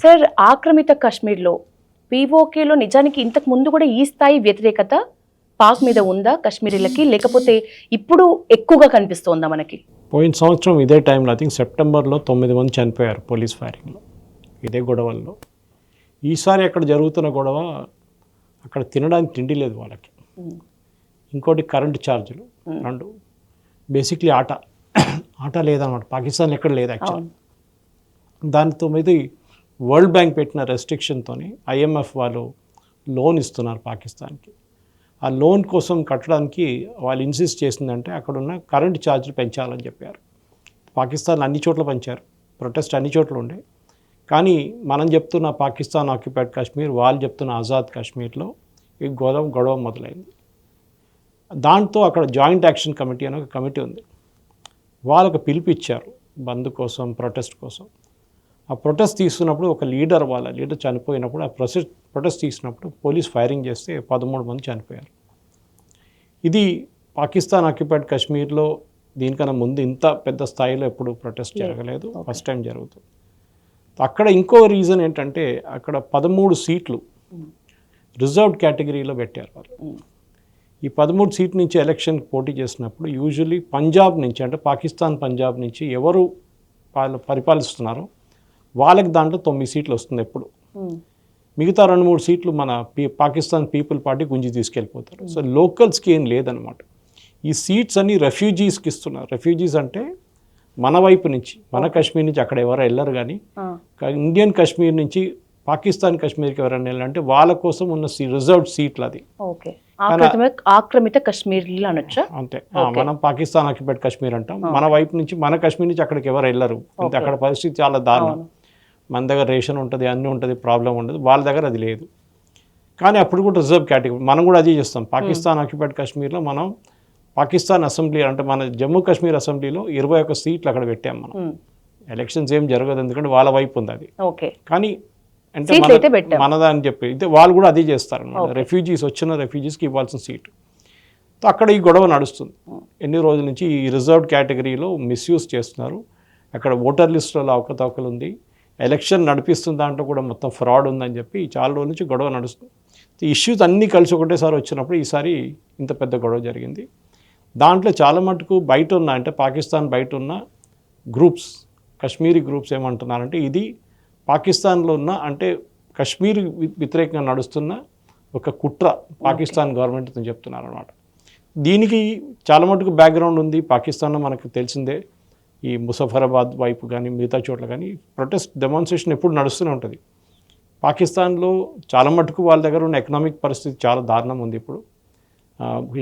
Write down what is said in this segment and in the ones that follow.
Sir, ఆక్రమిత కాశ్మీర్లో పీఓకేలో నిజానికి ఇంతకు ముందు కూడా ఈ స్థాయి వ్యతిరేకత పాక్ మీద ఉందా కాశ్మీరీలకి, లేకపోతే ఇప్పుడు ఎక్కువగా కనిపిస్తోందా మనకి? పోయిన సంవత్సరం ఇదే టైంలో ఐ థింక్ సెప్టెంబర్లో 9 మంది చనిపోయారు పోలీస్ ఫైరింగ్లో, ఇదే గొడవల్లో. ఈసారి అక్కడ జరుగుతున్న గొడవ, అక్కడ తినడానికి తిండి లేదు వాళ్ళకి, ఇంకోటి కరెంటు ఛార్జీలు, రెండు బేసిక్లీ ఆట లేదన్నమాట. పాకిస్తాన్ ఎక్కడ లేదు యాక్చువల్. దానితో మీద వరల్డ్ బ్యాంక్ పెట్టిన రెస్ట్రిక్షన్తో IMF వాళ్ళు లోన్ ఇస్తున్నారు పాకిస్తాన్కి. ఆ లోన్ కోసం కట్టడానికి వాళ్ళు ఇన్సిస్ట్ చేసిందంటే అక్కడున్న కరెంట్ ఛార్జీలు పెంచాలని చెప్పారు. పాకిస్తాన్ అన్ని చోట్ల పెంచారు, ప్రొటెస్ట్ అన్ని చోట్ల ఉండే. కానీ మనం చెప్తున్న పాకిస్తాన్ ఆక్యుపైడ్ కాశ్మీర్, వాళ్ళు చెప్తున్న ఆజాద్ కాశ్మీర్లో ఈ గొడవ మొదలైంది. దాంతో అక్కడ జాయింట్ యాక్షన్ కమిటీ అనే ఒక కమిటీ ఉంది. వాళ్ళకు పిలిపిచ్చారు బంద్ కోసం, ప్రొటెస్ట్ కోసం. ఆ ప్రొటెస్ట్ తీసుకున్నప్పుడు ఒక వాళ్ళ లీడర్ చనిపోయినప్పుడు, ఆ ప్రొటెస్ట్ తీసినప్పుడు పోలీస్ ఫైరింగ్ చేస్తే 13 మంది చనిపోయారు. ఇది పాకిస్తాన్ ఆక్యుపైడ్ కాశ్మీర్లో దీనికన్నా ముందు ఇంత పెద్ద స్థాయిలో ఎప్పుడు ప్రొటెస్ట్ జరగలేదు, ఫస్ట్ టైం జరుగుతుంది. అక్కడ ఇంకో రీజన్ ఏంటంటే, అక్కడ 13 సీట్లు రిజర్వ్డ్ కేటగిరీలో పెట్టారు వాళ్ళు. ఈ 13 సీట్ నుంచి ఎలక్షన్కి పోటీ చేసినప్పుడు యూజువల్లీ పంజాబ్ నుంచి, అంటే పాకిస్తాన్ పంజాబ్ నుంచి ఎవరు పరిపాలిస్తున్నారో వాళ్ళకి దాంట్లో 9 సీట్లు వస్తుంది ఎప్పుడు. మిగతా 2-3 సీట్లు మన పాకిస్తాన్ పీపుల్ పార్టీ గుంజి తీసుకెళ్ళిపోతారు. సో లోకల్స్కి ఏం లేదనమాట. ఈ సీట్స్ అన్ని రెఫ్యూజీస్కి ఇస్తున్నారు. రెఫ్యూజీస్ అంటే మన వైపు నుంచి, మన కాశ్మీర్ నుంచి అక్కడ ఎవరు వెళ్ళరు, కానీ ఇండియన్ కాశ్మీర్ నుంచి పాకిస్తాన్ కాశ్మీర్కి ఎవరైనా వెళ్ళాలంటే వాళ్ళ కోసం ఉన్న రిజర్వ్డ్ సీట్లు అది. ఆక్రమిత కాశ్మీర్ అనొచ్చా? అంతే, మనం పాకిస్తాన్ ఆక్యుపైడ్ కాశ్మీర్ అంటాం. మన వైపు నుంచి, మన కాశ్మీర్ నుంచి అక్కడికి ఎవరు వెళ్ళరు. అంటే అక్కడ పరిస్థితి చాలా దారుణం. మన దగ్గర రేషన్ ఉంటుంది, అన్నీ ఉంటుంది, ప్రాబ్లం ఉండదు. వాళ్ళ దగ్గర అది లేదు. కానీ అప్పుడు కూడా రిజర్వ్ కేటగిరీ, మనం కూడా అదే చేస్తాం. పాకిస్తాన్ ఆక్యుపైడ్ కాశ్మీర్లో మనం పాకిస్తాన్ అసెంబ్లీ, అంటే మన జమ్మూ కాశ్మీర్ అసెంబ్లీలో 21 సీట్లు అక్కడ పెట్టాం మనం. ఎలక్షన్స్ ఏం జరగదు, ఎందుకంటే వాళ్ళ వైపు ఉంది అది. కానీ అంటే మనదా అని చెప్పి అయితే వాళ్ళు కూడా అదే చేస్తారన్నమాట. రెఫ్యూజీస్, వచ్చిన రెఫ్యూజీస్కి ఇవ్వాల్సిన సీటు. అక్కడ ఈ గొడవ నడుస్తుంది ఎన్ని రోజుల నుంచి. ఈ రిజర్వ్డ్ కేటగిరీలో మిస్యూజ్ చేస్తున్నారు. అక్కడ ఓటర్ లిస్టులో అవకతవకలు ఉంది. ఎలక్షన్ నడిపిస్తున్న దాంట్లో కూడా మొత్తం ఫ్రాడ్ ఉందని చెప్పి చాలా రోజుల నుంచి గొడవ నడుస్తుంది. ఈ ఇష్యూస్ అన్నీ కలిసి ఒకటేసారి వచ్చినప్పుడు ఈసారి ఇంత పెద్ద గొడవ జరిగింది. దాంట్లో చాలా మటుకు బయట ఉన్న, అంటే పాకిస్తాన్ బయట ఉన్న గ్రూప్స్, కాశ్మీరీ గ్రూప్స్ ఏమంటున్నారంటే ఇది పాకిస్తాన్లో ఉన్న, అంటే కాశ్మీర్ వ్యతిరేకంగా నడుస్తున్న ఒక కుట్ర పాకిస్తాన్ గవర్నమెంట్ అని చెప్తున్నారు అనమాట. దీనికి చాలా మటుకు బ్యాక్గ్రౌండ్ ఉంది. పాకిస్తాన్లో మనకు తెలిసిందే, ఈ ముజఫరాబాద్ వైపు కానీ మిగతా చోట్ల కానీ ప్రొటెస్ట్, డెమాన్స్ట్రేషన్ ఎప్పుడు నడుస్తూనే ఉంటుంది. పాకిస్తాన్లో చాలా మటుకు వాళ్ళ దగ్గర ఉన్న ఎకనామిక్ పరిస్థితి చాలా దారుణం ఉంది. ఇప్పుడు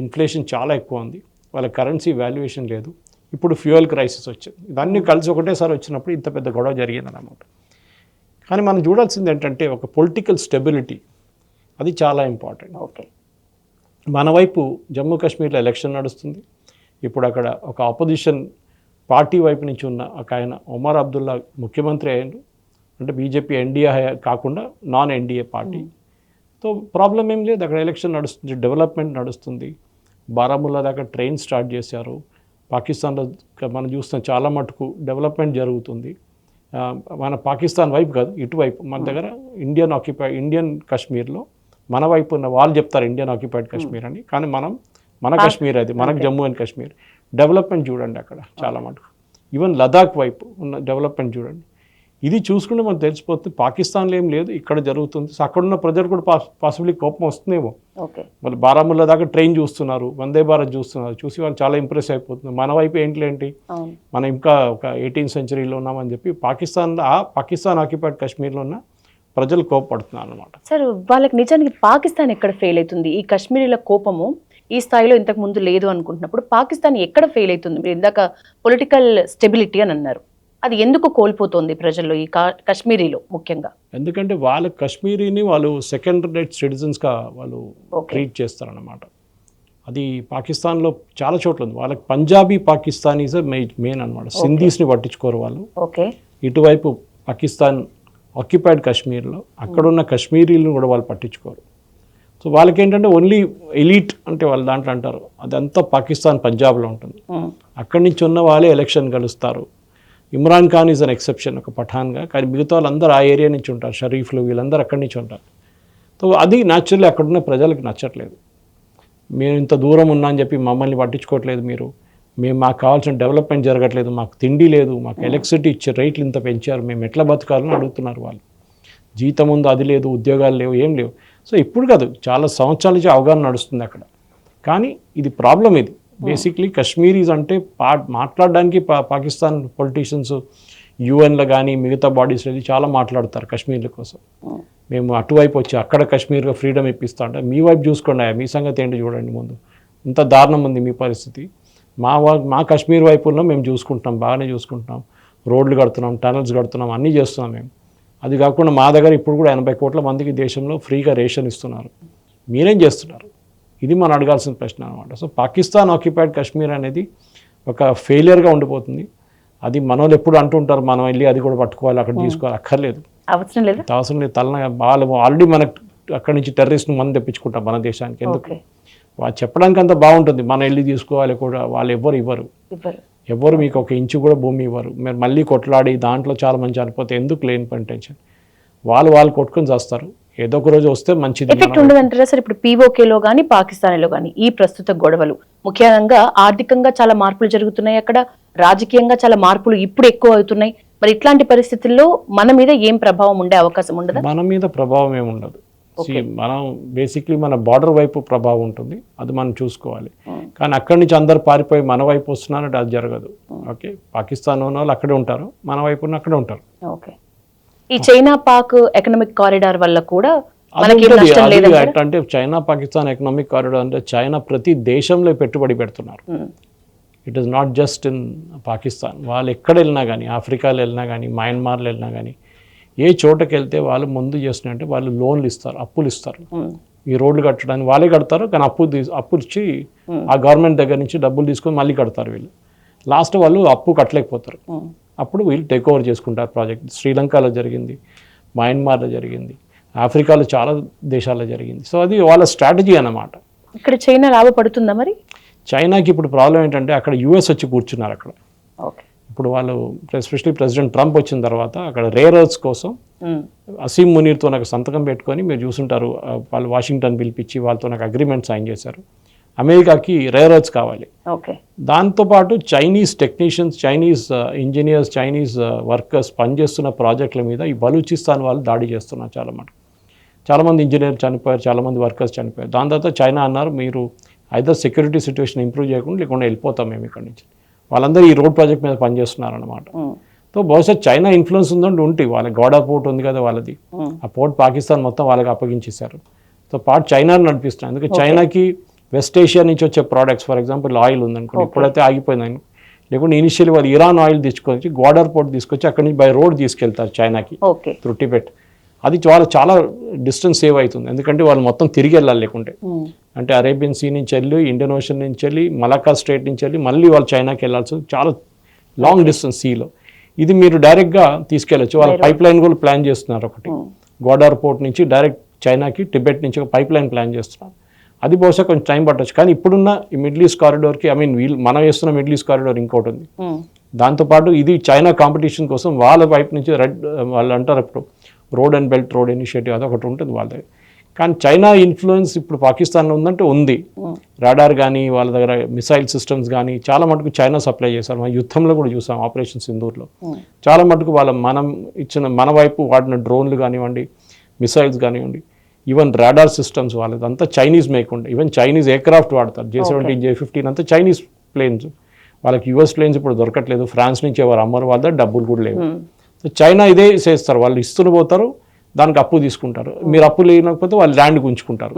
ఇన్ఫ్లేషన్ చాలా ఎక్కువ ఉంది, వాళ్ళ కరెన్సీ వాల్యుయేషన్ లేదు. ఇప్పుడు ఫ్యూయల్ క్రైసిస్ వచ్చింది. ఇదన్నీ కలిసి ఒకటేసారి వచ్చినప్పుడు ఇంత పెద్ద గొడవ జరిగింది అన్నమాట. కానీ మనం చూడాల్సింది ఏంటంటే ఒక పొలిటికల్ స్టెబిలిటీ, అది చాలా ఇంపార్టెంట్. మన వైపు జమ్మూ కాశ్మీర్లో ఎలక్షన్ నడుస్తుంది. ఇప్పుడు అక్కడ ఒక ఆపోజిషన్ పార్టీ వైపు నుంచి ఉన్న ఒక ఆయన ఒమర్ అబ్దుల్లా ముఖ్యమంత్రి అయ్యాడు. అంటే బీజేపీ ఎన్డీఏ కాకుండా non NDA party. So problem ఏం లేదు, అక్కడ ఎలక్షన్ నడుస్తుంది, డెవలప్మెంట్ నడుస్తుంది. బారాముల్లా దాకా ట్రైన్ స్టార్ట్ చేశారు. పాకిస్తాన్లో మనం చూస్తున్న చాలా మటుకు డెవలప్మెంట్ జరుగుతుంది. మన పాకిస్తాన్ వైపు కాదు, ఇటువైపు మన దగ్గర ఇండియన్ కాశ్మీర్లో మన వైపు ఉన్న వాళ్ళు చెప్తారు ఇండియన్ ఆక్యుపైడ్ కాశ్మీర్ అని, కానీ మన కాశ్మీర్ అది, మనకు జమ్మూ అండ్ కాశ్మీర్. డెవలప్మెంట్ చూడండి అక్కడ చాలా మటుకు. ఈవెన్ లదాఖ్ వైపు ఉన్న డెవలప్మెంట్ చూడండి. ఇది చూసుకుంటే మనకు తెలిసిపోతుంది పాకిస్తాన్లో ఏం లేదు, ఇక్కడ జరుగుతుంది. సో అక్కడున్న ప్రజలు కూడా పాసిబిలీ కోపం వస్తుందేమో. వాళ్ళు బారాముల్లా దాకా ట్రైన్ చూస్తున్నారు, వందే భారత్ చూస్తున్నారు, చూసి వాళ్ళు చాలా ఇంప్రెస్ అయిపోతున్నారు. మన వైపు ఏంటి మనం ఇంకా ఒక 18th సెంచరీలో ఉన్నామని చెప్పి పాకిస్తాన్ ఆక్యుపైడ్ కాశ్మీర్లో ఉన్న ప్రజలు కోపపడుతున్నారు అనమాట. సార్, వాళ్ళకి నిజానికి పాకిస్తాన్ ఎక్కడ ఫెయిల్ అవుతుంది? ఈ కాశ్మీరీల కోపము ఈ స్థాయిలో ఇంతకు ముందు లేదు అనుకుంటున్నప్పుడు పాకిస్తాన్ ఎక్కడ ఫెయిల్ అవుతుంది? మీరు ఇందాక పొలిటికల్ స్టెబిలిటీ అని అన్నారు, అది ఎందుకు కోల్పోతుంది ప్రజల్లో, ఈ కాశ్మీరీలో ముఖ్యంగా? ఎందుకంటే వాళ్ళ కాశ్మీరీని వాళ్ళు సెకండ్ రేట్ సిటిజన్స్గా వాళ్ళు ట్రీట్ చేస్తారన్నమాట. అది పాకిస్తాన్లో చాలా చోట్ల ఉంది. వాళ్ళకి పంజాబీ పాకిస్తానీస్ మెయిన్ అనమాట. సింధీస్ని పట్టించుకోరు వాళ్ళు. ఇటువైపు పాకిస్తాన్ ఆక్యుపైడ్ కాశ్మీర్లో అక్కడున్న కాశ్మీరీలను కూడా వాళ్ళు పట్టించుకోరు. సో వాళ్ళకి ఏంటంటే ఓన్లీ ఎలీట్ అంటే వాళ్ళు దాంట్లో అంటారు, అదంతా పాకిస్తాన్ పంజాబ్లో ఉంటుంది. అక్కడి నుంచి ఉన్న వాళ్ళే ఎలక్షన్ గెలుస్తారు. Imran Khan is an exception ఒక పఠాన్గా, కానీ మిగతా వాళ్ళందరూ ఆ ఏరియా నుంచి ఉంటారు, షరీఫ్లు వీళ్ళందరూ అక్కడి నుంచి ఉంటారు. సో అది న్యాచురల్లీ అక్కడున్న ప్రజలకు నచ్చట్లేదు. మేము ఇంత దూరం ఉన్నా అని చెప్పి మమ్మల్ని పట్టించుకోవట్లేదు మీరు, మాకు కావాల్సిన డెవలప్మెంట్ జరగట్లేదు, మాకు తిండి లేదు, మాకు ఎలక్ట్రిసిటీ ఇచ్చే రేట్లు ఇంత పెంచారు, మేము ఎట్లా బతకాలని అడుగుతున్నారు వాళ్ళు. జీతం ఉంది, అది లేదు, ఉద్యోగాలు లేవు, ఏం లేవు. సో ఇప్పుడు కాదు, చాలా సంవత్సరాల నుంచి అవగాహన నడుస్తుంది అక్కడ. కానీ ఇది ప్రాబ్లం. ఇది బేసిక్లీ కశ్మీరీస్ అంటే మాట్లాడడానికి పాకిస్తాన్ పొలిటీషియన్స్ యూఎన్లో కానీ మిగతా బాడీస్ వెళ్ళి చాలా మాట్లాడతారు కశ్మీర్ల కోసం. మేము అటువైపు వచ్చి అక్కడ కశ్మీర్గా ఫ్రీడమ్ ఇప్పిస్తా అంటే, మీ వైపు చూసుకోండి, మీ సంగతి ఏంటో చూడండి ముందు, ఇంత దారుణం ఉంది మీ పరిస్థితి. మా కశ్మీర్ వైపుల్లో మేము చూసుకుంటున్నాం, బాగానే చూసుకుంటున్నాం, రోడ్లు కడుతున్నాం, టనల్స్ కడుతున్నాం, అన్నీ చేస్తున్నాం మేము. అది కాకుండా మా దగ్గర ఇప్పుడు కూడా 80 కోట్ల మందికి దేశంలో ఫ్రీగా రేషన్ ఇస్తున్నారు, మీరేం చేస్తున్నారు? ఇది మనం అడగాల్సిన ప్రశ్న అనమాట. సో పాకిస్తాన్ ఆక్యుపైడ్ కాశ్మీర్ అనేది ఒక ఫెయిలియర్గా ఉండిపోతుంది. అది మనోళ్ళు ఎప్పుడు అంటుంటారు మనం వెళ్ళి అది కూడా పట్టుకోవాలి, అక్కడ తీసుకోవాలి. అక్కర్లేదు, అవసరం లేదు, అవసరం లేదు. వాళ్ళు ఆల్రెడీ మనకు అక్కడి నుంచి టెర్రరిస్ట్ను మనం తెప్పించుకుంటాం మన దేశానికి. ఎందుకు వాళ్ళు చెప్పడానికి అంత బాగుంటుంది, మనం వెళ్ళి తీసుకోవాలి కూడా, వాళ్ళు ఎవ్వరు మీకు ఒక ఇంచు కూడా భూమి ఇవ్వరు. మీరు మళ్ళీ కొట్లాడి దాంట్లో చాలా మంచి చనిపోతే ఎందుకు లేని పని టెన్షన్. వాళ్ళు కొట్టుకొని చేస్తారు. ఏదో ఒక రోజు వస్తే మంచిది. ఎఫెక్ట్ ఉండదంటారా సార్? ఇప్పుడు పీఓకేలో కానీ పాకిస్తాన్లో కానీ ఈ ప్రస్తుత గొడవలు ముఖ్యంగా ఆర్థికంగా చాలా మార్పులు జరుగుతున్నాయి, అక్కడ రాజకీయంగా చాలా మార్పులు ఇప్పుడు ఎక్కువ అవుతున్నాయి. మరి ఇట్లాంటి పరిస్థితుల్లో మన మీద ఏం ప్రభావం ఉండే అవకాశం ఉండదు? మన మీద ప్రభావం ఏమి ఉండదు. మనం బేసిక్లీ మన బార్డర్ వైపు ప్రభావం ఉంటుంది, అది మనం చూసుకోవాలి. కానీ అక్కడి నుంచి అందరు పారిపోయి మన వైపు వస్తున్నారంటే అది జరగదు. ఓకే, పాకిస్తాన్ ఉన్న వాళ్ళు అక్కడే ఉంటారు, మన వైపు అక్కడే ఉంటారు. ఓకే, ఈ చైనా పాక్ ఎకనామిక్ కారిడార్ వల్ల కూడా అంటే చైనా పాకిస్తాన్ ఎకనామిక్ కారిడార్ అంటే చైనా ప్రతి దేశంలో పెట్టుబడి పెడుతున్నారు. It is not just in Pakistan. వాళ్ళు ఎక్కడ వెళ్ళినా కానీ, ఆఫ్రికాలో వెళ్ళినా కానీ, మయన్మార్లో వెళ్ళినా కానీ, ఏ చోటకి వెళ్తే వాళ్ళు ముందు చేస్తున్నారంటే వాళ్ళు లోన్లు ఇస్తారు, అప్పులు ఇస్తారు. ఈ రోడ్లు కట్టడానికి వాళ్ళే కడతారు, కానీ అప్పు ఇచ్చి ఆ గవర్నమెంట్ దగ్గర నుంచి డబ్బులు తీసుకొని మళ్ళీ కడతారు వీళ్ళు. లాస్ట్ వాళ్ళు అప్పు కట్టలేకపోతారు, అప్పుడు వీళ్ళు టేక్ ఓవర్ చేసుకుంటారు ప్రాజెక్ట్. శ్రీలంకలో జరిగింది, మయన్మార్లో జరిగింది, ఆఫ్రికాలో చాలా దేశాల్లో జరిగింది. సో అది వాళ్ళ స్ట్రాటజీ అన్నమాట. ఇక్కడ చైనా లాభపడుతుందా మరి? చైనాకి ఇప్పుడు ప్రాబ్లం ఏంటంటే అక్కడ యుఎస్ వచ్చి కూర్చున్నారు అక్కడ. ఇప్పుడు వాళ్ళు ఎస్పెషల్లీ ప్రెసిడెంట్ ట్రంప్ వచ్చిన తర్వాత అక్కడ రేర్ ఎర్త్స్ కోసం అసీం మునీర్తో నాకు సంతకం పెట్టుకొని, మీరు చూసుంటారు, వాళ్ళు వాషింగ్టన్ పిలిపించి వాళ్ళతో నాకు అగ్రిమెంట్ సైన్ చేశారు. అమెరికాకి రేర్ ఎర్త్స్ కావాలి. దాంతోపాటు Chinese technicians, Chinese engineers, Chinese workers పనిచేస్తున్న ప్రాజెక్టుల మీద ఈ బలూచిస్తాన్ వాళ్ళు దాడి చేస్తున్నారు. చాలామంది ఇంజనీర్లు చనిపోయారు, చాలామంది వర్కర్స్ చనిపోయారు. దాని తర్వాత చైనా అన్నారు, మీరు ఐదర్ సెక్యూరిటీ సిచ్యువేషన్ ఇంప్రూవ్ చేయకుండా లేకుండా వెళ్ళిపోతాం మేము ఇక్కడ నుంచి. వాళ్ళందరూ ఈ రోడ్ ప్రాజెక్ట్ మీద పనిచేస్తున్నారు అనమాట. సో బహుశా చైనా ఇన్ఫ్లుయెన్స్ ఉందంటే ఉంటుంది. వాళ్ళకి గోడా పోర్ట్ ఉంది కదా వాళ్ళది, ఆ పోర్ట్ పాకిస్తాన్ మొత్తం వాళ్ళకి అప్పగించేశారు. సో చైనాని నడిపిస్తున్నారు. అందుకే చైనాకి వెస్ట్ ఏషియా నుంచి వచ్చే ప్రోడక్ట్స్, ఫర్ ఎగ్జాంపుల్ ఆయిల్ ఉందనుకోండి, ఇప్పుడైతే ఆగిపోయిందని, లేకుంటే ఇనిషియల్లీ వాళ్ళు ఇరాన్ ఆయిల్ తీసుకొచ్చి గోడార్ పోర్ట్ తీసుకొచ్చి అక్కడి నుంచి బై రోడ్ తీసుకెళ్తారు చైనాకి త్రూ టిబెట్. అది చాలా డిస్టెన్స్ సేవ్ అవుతుంది, ఎందుకంటే వాళ్ళు మొత్తం తిరిగి వెళ్ళాలి. లేకుంటే అంటే అరేబియన్ సీ నుంచి వెళ్ళి, ఇండియన్ ఓషన్ నుంచి వెళ్ళి, మలక్కా స్ట్రేట్ నుంచి వెళ్ళి మళ్ళీ వాళ్ళు చైనాకి వెళ్ళాల్సి చాలా లాంగ్ డిస్టెన్స్ సీలో. ఇది మీరు డైరెక్ట్గా తీసుకెళ్ళచ్చు. వాళ్ళ పైప్ లైన్ కూడా ప్లాన్ చేస్తున్నారు. ఒకటి గోడార్ పోర్ట్ నుంచి డైరెక్ట్ చైనాకి, టిబెట్ నుంచి ఒక పైప్ లైన్ ప్లాన్ చేస్తున్నారు. అది బహుశా కొంచెం టైం పట్టవచ్చు. కానీ ఇప్పుడున్న ఈ మిడిల్ ఈస్ట్ కారిడోర్కి, మనం వేస్తున్న మిడిల్ ఈస్ట్ కారిడోర్ ఇంకోటి ఉంది. దాంతోపాటు ఇది చైనా కాంపిటీషన్ కోసం వాళ్ళ వైపు నుంచి వాళ్ళు అంటారు ఇప్పుడు road and belt road initiative, అదొకటి ఉంటుంది వాళ్ళ దగ్గర. కానీ చైనా ఇన్ఫ్లుయెన్స్ ఇప్పుడు పాకిస్తాన్లో ఉందంటే ఉంది. రాడార్ కానీ, వాళ్ళ దగ్గర మిసైల్ సిస్టమ్స్ కానీ చాలా మటుకు చైనా సప్లై చేశారు. మన యుద్ధంలో కూడా చూసాం, ఆపరేషన్ సింధూర్లో చాలా మటుకు మనం ఇచ్చిన మన వైపు వాడిన డ్రోన్లు కానివ్వండి, మిసైల్స్ కానివ్వండి, ఈవెన్ రాడార్ సిస్టమ్స్ వాళ్ళది అంతా చైనీస్ మేక్ ఉండే. ఈవెన్ చైనీస్ ఎయిర్క్రాఫ్ట్ వాడతారు, J-17, J-15 అంతా చైనీస్ ప్లేన్స్. వాళ్ళకి యుఎస్ ప్లేన్స్ ఇప్పుడు దొరకట్లేదు, ఫ్రాన్స్ నుంచి ఎవరు అమ్మరు, వాళ్ళ డబ్బులు కూడా లేవు. సో చైనా ఇదే చేస్తారు, వాళ్ళు ఇస్తున్న పోతారు, దానికి అప్పు తీసుకుంటారు. మీరు అప్పు లేకపోతే వాళ్ళు ల్యాండ్ గుంచుకుంటారు.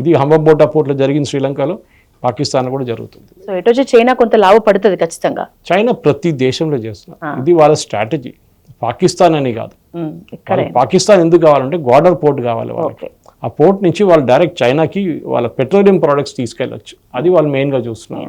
ఇది హంబంబోటా పోర్ట్లో జరిగింది శ్రీలంకలో, పాకిస్తాన్ కూడా జరుగుతుంది. సో ఎటు చైనా కొంత లాభపడుతుంది ఖచ్చితంగా. చైనా ప్రతి దేశంలో చేస్తున్నారు, ఇది వాళ్ళ స్ట్రాటజీ. పాకిస్తాన్ అని కాదు, పాకిస్తాన్ ఎందుకు కావాలంటే గోడర్ పోర్ట్ కావాలి వాళ్ళకి. ఆ పోర్ట్ నుంచి వాళ్ళు డైరెక్ట్ చైనాకి వాళ్ళ పెట్రోలియం ప్రోడక్ట్స్ తీసుకెళ్ళచ్చు, అది వాళ్ళు మెయిన్గా చూస్తున్నారు.